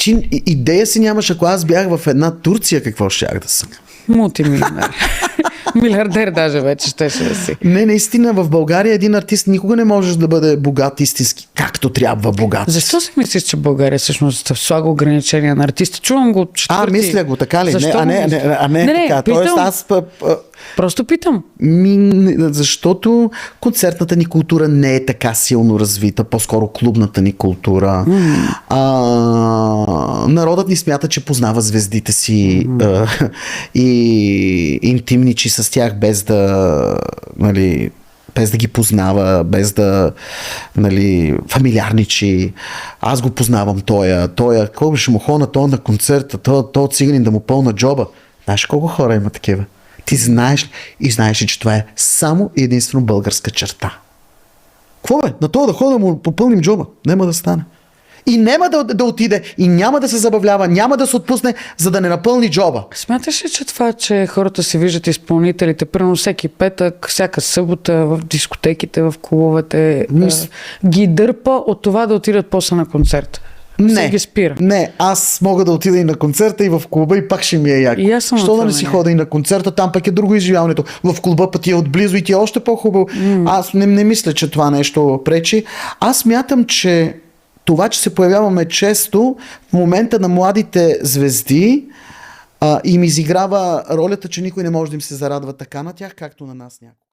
Ти идея си нямаш, ако аз бях в една Турция, какво щях да съм? Мултимилионер. Милиардер даже вече щеше да си. Не, наистина в България един артист никога не може да бъде богат истински, както трябва богат. Защо си мислиш, че България всъщност слага ограничения на артисти? Чувам го от четвърти. Мисля го, така ли? Защо Не, така. Тоест аз... Просто питам. Защото концертната ни култура не е така силно развита, по-скоро клубната ни култура. Народът ни смята, че познава звездите си и интимничи с тях без да ги познава, без да фамилиарничи. Аз го познавам тоя, колко ще му ходя на концерта, тоя циганин да му пълна джоба. Знаеш колко хора има такива? Ти знаеш ли, че това е само и единствено българска черта. Какво бе? На това да ходя му попълним джоба. Няма да стане. И няма да отиде, и няма да се забавлява, няма да се отпусне, за да не напълни джоба. Смяташ ли, че това, че хората се виждат изпълнителите, примерно всеки петък, всяка събота в дискотеките, в клубовете, ги дърпа от това да отидат после на концерт? Не, аз мога да отида и на концерта, и в клуба, и пак ще ми е яко. Що да не си хода и на концерта, там пък е друго изживяването. В клуба пък ти е отблизо и ти е още по-хубаво. Аз не мисля, че това нещо пречи. Аз мятам, че това, че се появяваме често в момента на младите звезди, им изиграва ролята, че никой не може да им се зарадва така на тях, както на нас някой.